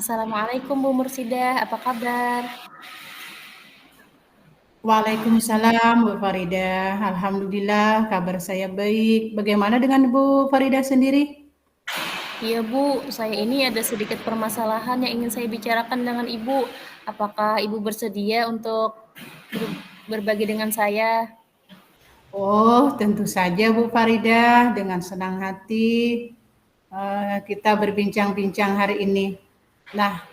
Assalamualaikum Bu Mursidah, apa kabar? Waalaikumsalam Bu Faridah. Alhamdulillah kabar saya baik. Bagaimana dengan Bu Faridah sendiri? Iya Bu, saya ini ada sedikit permasalahan yang ingin saya bicarakan dengan Ibu. Apakah Ibu bersedia untuk berbagi dengan saya? Oh, tentu saja Bu Faridah. Dengan senang hati kita berbincang-bincang hari ini. Nah,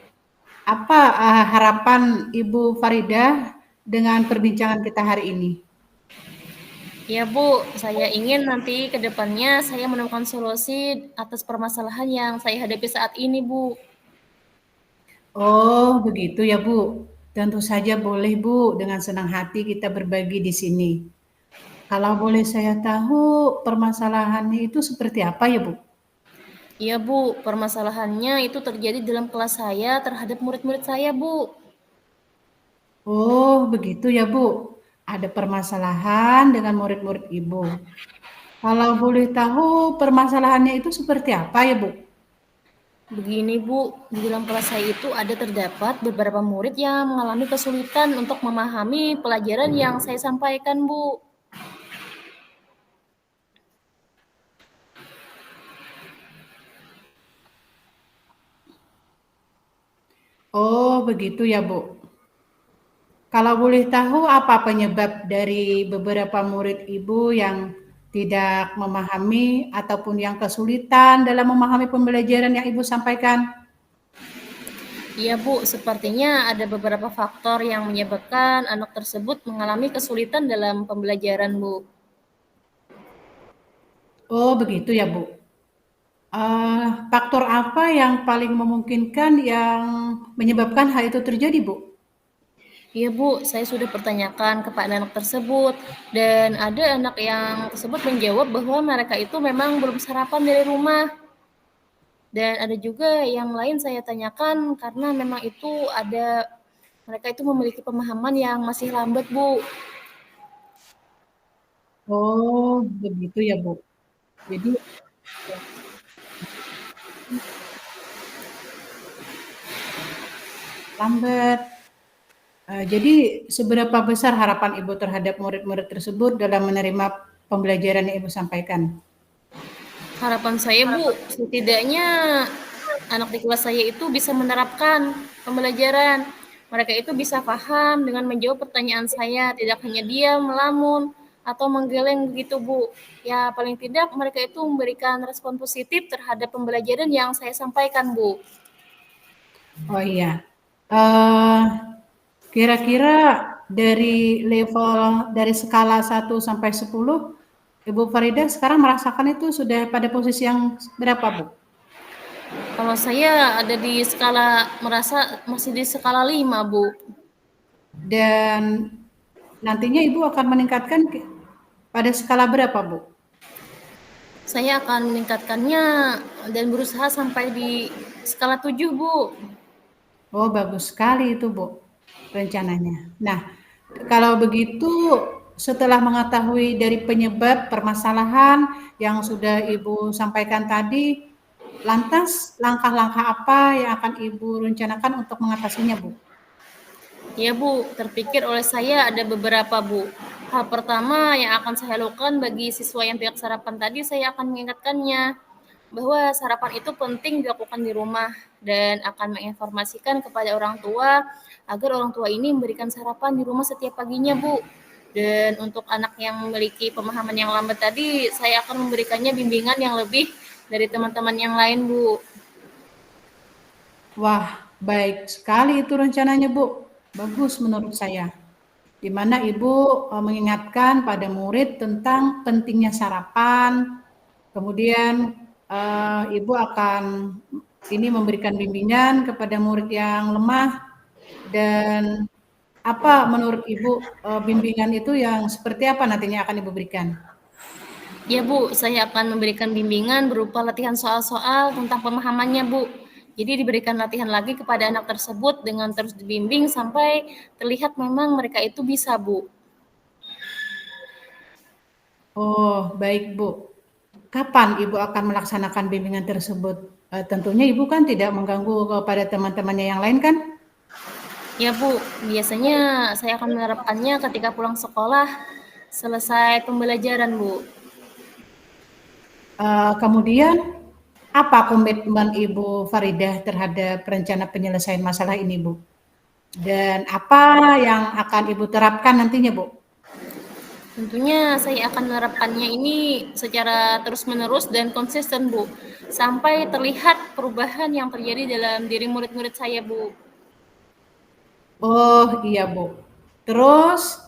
apa harapan Ibu Faridah dengan perbincangan kita hari ini? Ya Bu, saya ingin nanti ke depannya saya menemukan solusi atas permasalahan yang saya hadapi saat ini Bu. Oh, begitu ya Bu. Tentu saja boleh Bu, dengan senang hati kita berbagi di sini. Kalau boleh saya tahu permasalahannya itu seperti apa ya Bu? Iya Bu, permasalahannya itu terjadi dalam kelas saya terhadap murid-murid saya Bu. Oh, begitu ya, Bu. Ada permasalahan dengan murid-murid Ibu. Kalau boleh tahu permasalahannya itu seperti apa ya, Bu? Begini Bu, di dalam kelas saya itu ada terdapat beberapa murid yang mengalami kesulitan untuk memahami pelajaran yang saya sampaikan Bu. Oh, begitu ya, Bu. Kalau boleh tahu apa penyebab dari beberapa murid Ibu yang tidak memahami ataupun yang kesulitan dalam memahami pembelajaran yang Ibu sampaikan? Iya Bu, sepertinya ada beberapa faktor yang menyebabkan anak tersebut mengalami kesulitan dalam pembelajaran Bu. Oh, begitu ya, Bu. Faktor apa yang paling memungkinkan yang menyebabkan hal itu terjadi, Bu? Iya Bu, saya sudah pertanyakan kepada anak tersebut dan ada anak yang tersebut menjawab bahwa mereka itu memang belum sarapan dari rumah. Dan ada juga yang lain saya tanyakan karena memang itu ada mereka itu memiliki pemahaman yang masih lambat, Bu. Oh, begitu ya, Bu. Jadi lambat. Jadi seberapa besar harapan Ibu terhadap murid-murid tersebut dalam menerima pembelajaran yang Ibu sampaikan? Harapan saya, Bu, setidaknya anak di kelas saya itu bisa menerapkan pembelajaran. Mereka itu bisa paham dengan menjawab pertanyaan saya, tidak hanya diam, melamun, atau menggeleng begitu, Bu. Ya, paling tidak mereka itu memberikan respon positif terhadap pembelajaran yang saya sampaikan, Bu. Oh iya, eee, kira-kira dari skala 1 sampai 10, Ibu Farida sekarang merasakan itu sudah pada posisi yang berapa, Bu? Kalau saya ada di skala merasa masih di skala 5, Bu. Dan nantinya Ibu akan meningkatkan pada skala berapa, Bu? Saya akan meningkatkannya dan berusaha sampai di skala 7, Bu. Oh, bagus sekali itu, Bu, rencananya. Nah, kalau begitu setelah mengetahui dari penyebab permasalahan yang sudah Ibu sampaikan tadi, lantas langkah-langkah apa yang akan Ibu rencanakan untuk mengatasinya, Bu? Ya Bu, terpikir oleh saya ada beberapa Bu. Hal pertama yang akan saya lakukan bagi siswa yang tidak sarapan tadi, saya akan mengingatkannya bahwa sarapan itu penting dilakukan di rumah dan akan menginformasikan kepada orang tua agar orang tua ini memberikan sarapan di rumah setiap paginya Bu. Dan untuk anak yang memiliki pemahaman yang lambat tadi, saya akan memberikannya bimbingan yang lebih dari teman-teman yang lain Bu. Wah, baik sekali itu rencananya, Bu. Bagus menurut saya. Di mana Ibu mengingatkan pada murid tentang pentingnya sarapan, kemudian Ibu akan ini memberikan bimbingan kepada murid yang lemah dan apa menurut Ibu bimbingan itu yang seperti apa nantinya akan Ibu berikan? Ya Bu, saya akan memberikan bimbingan berupa latihan soal-soal tentang pemahamannya Bu. Jadi diberikan latihan lagi kepada anak tersebut dengan terus dibimbing sampai terlihat memang mereka itu bisa Bu. Oh, baik Bu. kapan Ibu akan melaksanakan bimbingan tersebut? Tentunya Ibu kan tidak mengganggu kepada teman-temannya yang lain kan? Ya Bu, biasanya saya akan menerapkannya ketika pulang sekolah selesai pembelajaran Bu. Kemudian apa komitmen Ibu Faridah terhadap rencana penyelesaian masalah ini, Bu? Dan apa yang akan Ibu terapkan nantinya, Bu? Tentunya saya akan menerapkannya ini secara terus-menerus dan konsisten Bu, sampai terlihat perubahan yang terjadi dalam diri murid-murid saya Bu. Oh iya, Bu. Terus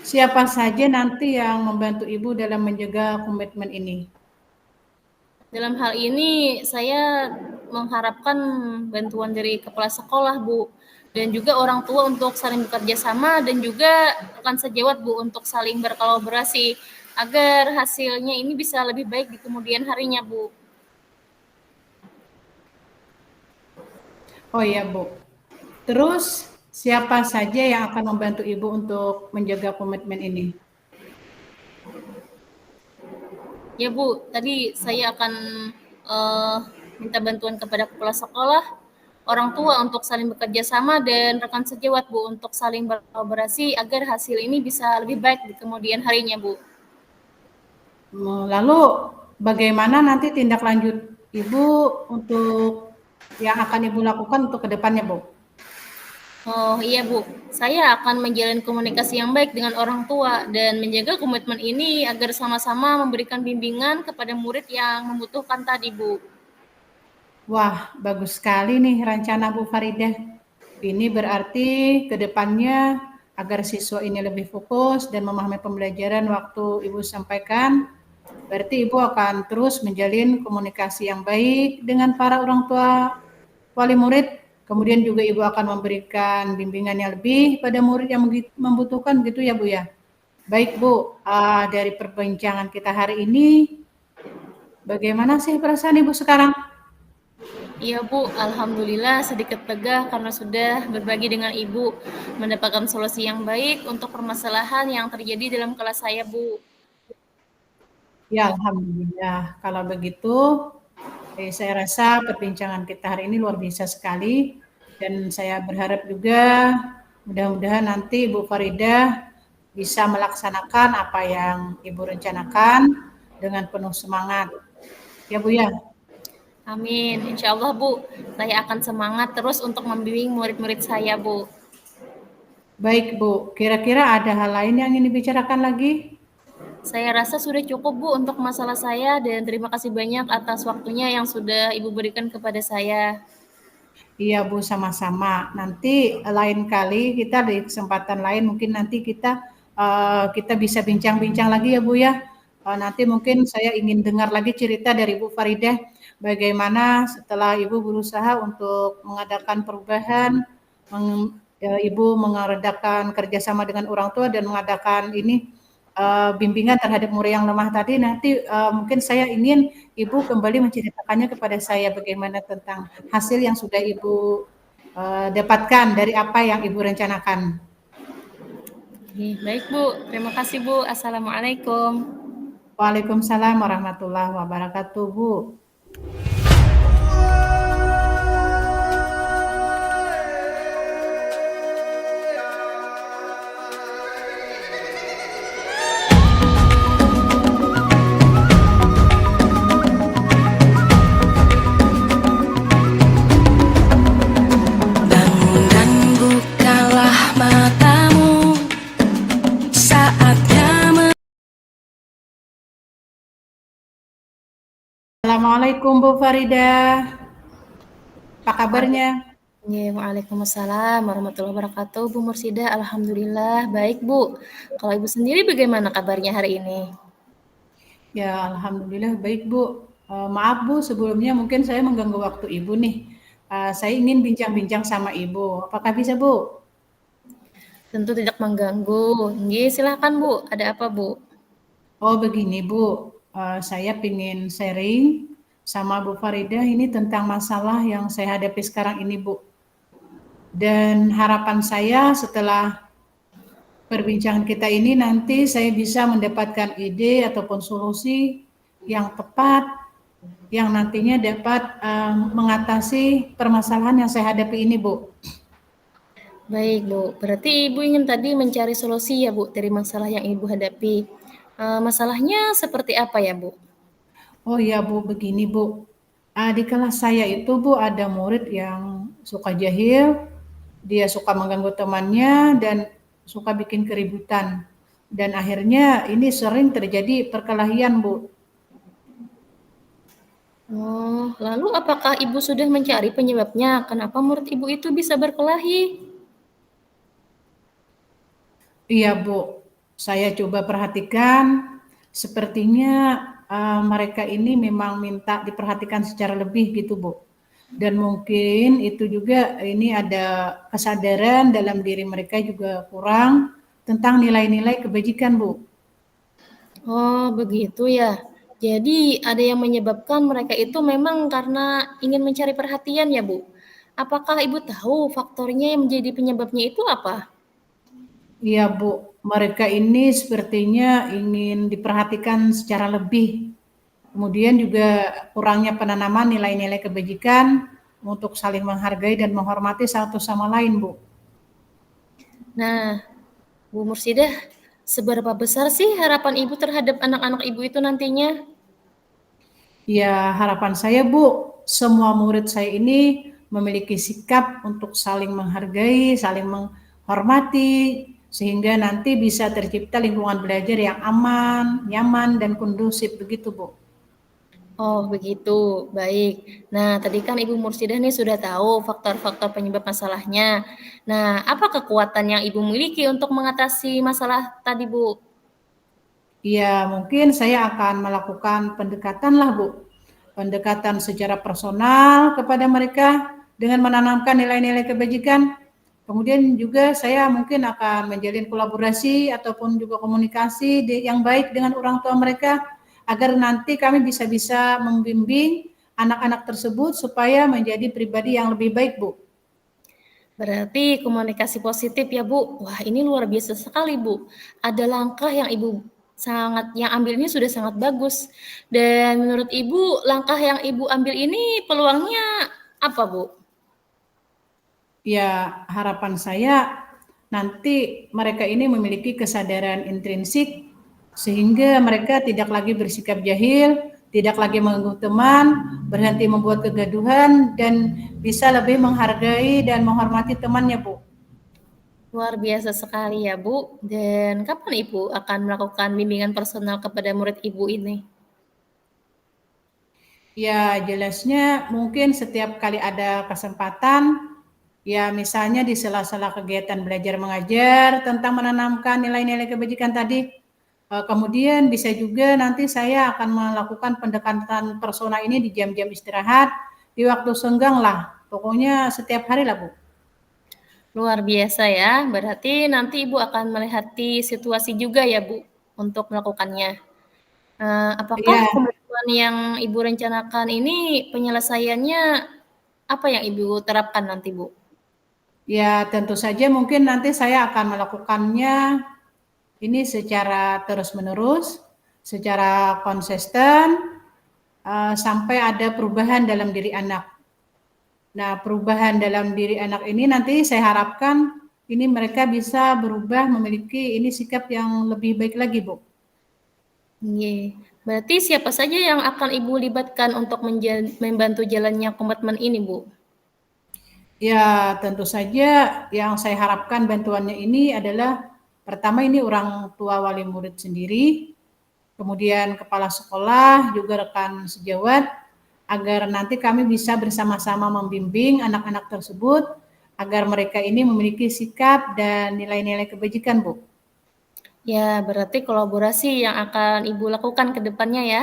siapa saja nanti yang membantu Ibu dalam menjaga komitmen ini? Dalam hal ini saya mengharapkan bantuan dari kepala sekolah Bu, dan juga orang tua untuk saling bekerja sama dan juga rekan sejawat Bu untuk saling berkolaborasi agar hasilnya ini bisa lebih baik di kemudian harinya Bu. Oh iya, Bu. Terus siapa saja yang akan membantu Ibu untuk menjaga komitmen ini? Ya Bu, tadi saya akan minta bantuan kepada kepala sekolah, orang tua untuk saling bekerja sama, dan rekan sejawat Bu untuk saling berkolaborasi agar hasil ini bisa lebih baik di kemudian harinya Bu. Lalu bagaimana nanti tindak lanjut Ibu untuk yang akan Ibu lakukan untuk kedepannya, Bu? Oh iya Bu, saya akan menjalin komunikasi yang baik dengan orang tua dan menjaga komitmen ini agar sama-sama memberikan bimbingan kepada murid yang membutuhkan tadi Bu. Wah, bagus sekali nih rencana Bu Faridah. Ini berarti kedepannya agar siswa ini lebih fokus dan memahami pembelajaran waktu Ibu sampaikan, berarti Ibu akan terus menjalin komunikasi yang baik dengan para orang tua wali murid, kemudian juga Ibu akan memberikan bimbingan yang lebih pada murid yang membutuhkan gitu ya Bu ya. Baik Bu, dari perbincangan kita hari ini, bagaimana sih perasaan Ibu sekarang? Iya Bu, Alhamdulillah sedikit lega karena sudah berbagi dengan Ibu, mendapatkan solusi yang baik untuk permasalahan yang terjadi dalam kelas saya Bu. Ya, alhamdulillah. Kalau begitu, saya rasa perbincangan kita hari ini luar biasa sekali dan saya berharap juga mudah-mudahan nanti Ibu Faridah bisa melaksanakan apa yang Ibu rencanakan dengan penuh semangat. Ya Bu ya. Amin, insya Allah Bu, saya akan semangat terus untuk membimbing murid-murid saya Bu. Baik Bu, kira-kira ada hal lain yang ingin dibicarakan lagi? Saya rasa sudah cukup Bu untuk masalah saya dan terima kasih banyak atas waktunya yang sudah Ibu berikan kepada saya. Iya Bu, sama-sama. Nanti lain kali kita di kesempatan lain mungkin nanti kita bisa bincang-bincang lagi ya Bu ya. Nanti mungkin saya ingin dengar lagi cerita dari Bu Faridah bagaimana setelah Ibu berusaha untuk mengadakan perubahan, Ibu mengadakan kerjasama dengan orang tua dan mengadakan bimbingan terhadap murid yang lemah tadi. Nanti mungkin saya ingin Ibu kembali menceritakannya kepada saya bagaimana tentang hasil yang sudah Ibu dapatkan dari apa yang Ibu rencanakan. Baik Bu, terima kasih Bu. Assalamualaikum. Waalaikumsalam warahmatullahi wabarakatuh, Bu. Bangun dan bukalah matamu, saatnya Assalamualaikum Bu Faridah. Apa kabarnya? Ya, Waalaikumsalam warahmatullahi wabarakatuh. Bu Mursidah, Alhamdulillah. Baik, Bu. Kalau Ibu sendiri bagaimana kabarnya hari ini? Ya, alhamdulillah baik, Bu. Maaf Bu, sebelumnya mungkin saya mengganggu waktu Ibu nih. Saya ingin bincang-bincang sama Ibu. Apakah bisa, Bu? Tentu tidak mengganggu. Nggih, silakan, Bu. Ada apa, Bu? Oh begini Bu, saya ingin sharing sama Bu Faridah ini tentang masalah yang saya hadapi sekarang ini Bu. Dan harapan saya setelah perbincangan kita ini nanti saya bisa mendapatkan ide ataupun solusi yang tepat, yang nantinya dapat mengatasi permasalahan yang saya hadapi ini, Bu. Baik, Bu. Berarti Ibu ingin tadi mencari solusi ya, Bu, dari masalah yang Ibu hadapi. Masalahnya seperti apa ya, Bu? Oh iya, Bu, begini, Bu. Di kelas saya itu, Bu, ada murid yang suka jahil, dia suka mengganggu temannya dan suka bikin keributan. Dan akhirnya ini sering terjadi perkelahian, Bu. Oh, lalu apakah Ibu sudah mencari penyebabnya? Kenapa murid Ibu itu bisa berkelahi? Iya, Bu. Saya coba perhatikan, sepertinya mereka ini memang minta diperhatikan secara lebih gitu, Bu. Dan mungkin itu juga ini ada kesadaran dalam diri mereka juga kurang tentang nilai-nilai kebajikan, Bu. Oh, begitu ya. Jadi ada yang menyebabkan mereka itu memang karena ingin mencari perhatian ya, Bu. Apakah Ibu tahu faktornya yang menjadi penyebabnya itu apa? Iya, Bu. Mereka ini sepertinya ingin diperhatikan secara lebih. Kemudian juga kurangnya penanaman nilai-nilai kebajikan untuk saling menghargai dan menghormati satu sama lain, Bu. Nah, Bu Mursidah, seberapa besar sih harapan Ibu terhadap anak-anak Ibu itu nantinya? Ya, harapan saya, Bu, semua murid saya ini memiliki sikap untuk saling menghargai, saling menghormati, sehingga nanti bisa tercipta lingkungan belajar yang aman, nyaman, dan kondusif, begitu, Bu. Oh, begitu. Baik. Nah, tadi kan Ibu Mursidah nih sudah tahu faktor-faktor penyebab masalahnya. Nah, apa kekuatan yang Ibu miliki untuk mengatasi masalah tadi, Bu? Ya, mungkin saya akan melakukan pendekatan lah, Bu. Pendekatan secara personal kepada mereka dengan menanamkan nilai-nilai kebajikan. Kemudian juga saya mungkin akan menjalin kolaborasi ataupun juga komunikasi yang baik dengan orang tua mereka agar nanti kami bisa membimbing anak-anak tersebut supaya menjadi pribadi yang lebih baik, Bu. Berarti komunikasi positif ya, Bu. Wah, ini luar biasa sekali, Bu. Ada langkah yang Ibu yang ambil ini sudah sangat bagus. Dan menurut Ibu, langkah yang Ibu ambil ini peluangnya apa, Bu? Ya, harapan saya nanti mereka ini memiliki kesadaran intrinsik sehingga mereka tidak lagi bersikap jahil, tidak lagi mengganggu teman, berhenti membuat kegaduhan dan bisa lebih menghargai dan menghormati temannya, Bu. Luar biasa sekali ya, Bu. Dan kapan Ibu akan melakukan bimbingan personal kepada murid Ibu ini? Ya, jelasnya mungkin setiap kali ada kesempatan, ya misalnya di sela-sela kegiatan belajar mengajar tentang menanamkan nilai-nilai kebajikan tadi. Kemudian bisa juga nanti saya akan melakukan pendekatan persona ini di jam-jam istirahat, di waktu senggang lah. Pokoknya setiap hari lah, Bu. Luar biasa ya. Berarti nanti Ibu akan melihati situasi juga ya, Bu, untuk melakukannya. Apakah Iya, kebutuhan yang Ibu rencanakan ini penyelesaiannya apa yang Ibu terapkan nanti, Bu? ya tentu saja mungkin nanti saya akan melakukannya ini secara terus-menerus, secara konsisten, sampai ada perubahan dalam diri anak. Nah, perubahan dalam diri anak ini nanti saya harapkan ini mereka bisa berubah memiliki ini sikap yang lebih baik lagi, Bu. Nggih. Berarti siapa saja yang akan Ibu libatkan untuk membantu jalannya komitmen ini, Bu? Ya, tentu saja yang saya harapkan bantuannya ini adalah pertama ini orang tua wali murid sendiri, kemudian kepala sekolah, juga rekan sejawat, agar nanti kami bisa bersama-sama membimbing anak-anak tersebut agar mereka ini memiliki sikap dan nilai-nilai kebajikan, Bu. Ya, berarti kolaborasi yang akan Ibu lakukan ke depannya ya?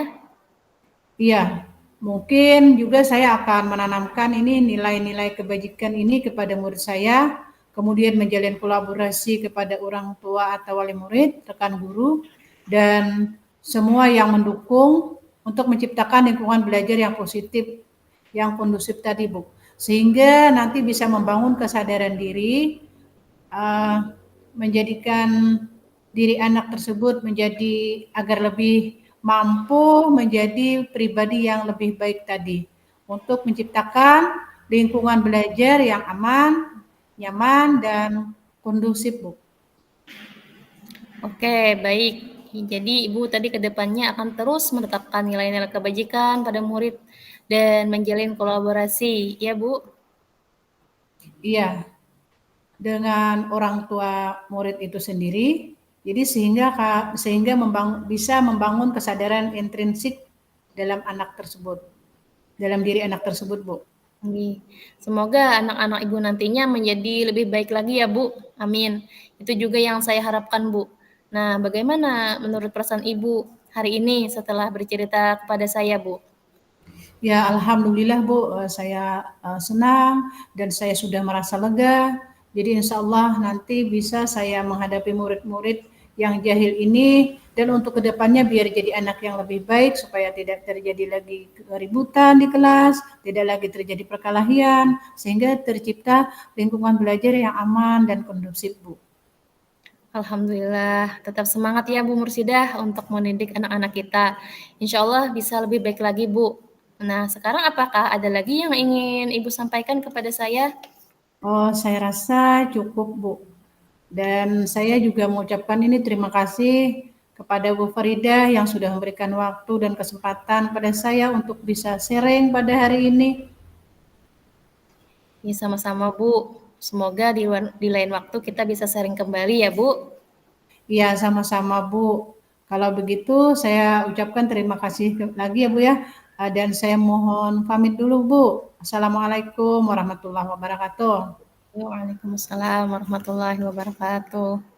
Iya, mungkin juga saya akan menanamkan ini nilai-nilai kebajikan ini kepada murid saya, kemudian menjalin kolaborasi kepada orang tua atau wali murid, rekan guru, dan semua yang mendukung untuk menciptakan lingkungan belajar yang positif, yang kondusif tadi, Bu. Sehingga nanti bisa membangun kesadaran diri, menjadikan diri anak tersebut menjadi agar lebih mampu menjadi pribadi yang lebih baik tadi untuk menciptakan lingkungan belajar yang aman, nyaman, dan kondusif, Bu. Oke, baik. Jadi Ibu tadi ke depannya akan terus menetapkan nilai-nilai kebajikan pada murid dan menjalin kolaborasi, ya Bu? Iya, dengan orang tua murid itu sendiri, jadi sehingga bisa membangun kesadaran intrinsik dalam dalam diri anak tersebut, Bu. Semoga anak-anak Ibu nantinya menjadi lebih baik lagi ya Bu. Amin. Itu juga yang saya harapkan Bu. Nah, bagaimana menurut perasaan Ibu hari ini setelah bercerita kepada saya Bu? Ya, alhamdulillah Bu, saya senang dan saya sudah merasa lega. Jadi insya Allah nanti bisa saya menghadapi murid-murid yang jahil ini dan untuk kedepannya biar jadi anak yang lebih baik supaya tidak terjadi lagi keributan di kelas, tidak lagi terjadi perkelahian, sehingga tercipta lingkungan belajar yang aman dan kondusif, Bu. Alhamdulillah, tetap semangat ya Bu Mursidah untuk mendidik anak-anak kita. Insya Allah bisa lebih baik lagi Bu. Nah, sekarang apakah ada lagi yang ingin Ibu sampaikan kepada saya? Oh, saya rasa cukup, Bu. Dan saya juga mengucapkan ini terima kasih kepada Bu Faridah yang sudah memberikan waktu dan kesempatan pada saya untuk bisa sharing pada hari ini. Ya, sama-sama Bu. Semoga di lain waktu kita bisa sharing kembali ya Bu. Iya, sama-sama Bu. Kalau begitu saya ucapkan terima kasih lagi ya Bu ya. Dan saya mohon pamit dulu Bu. Assalamualaikum warahmatullahi wabarakatuh. Waalaikumsalam warahmatullahi wabarakatuh.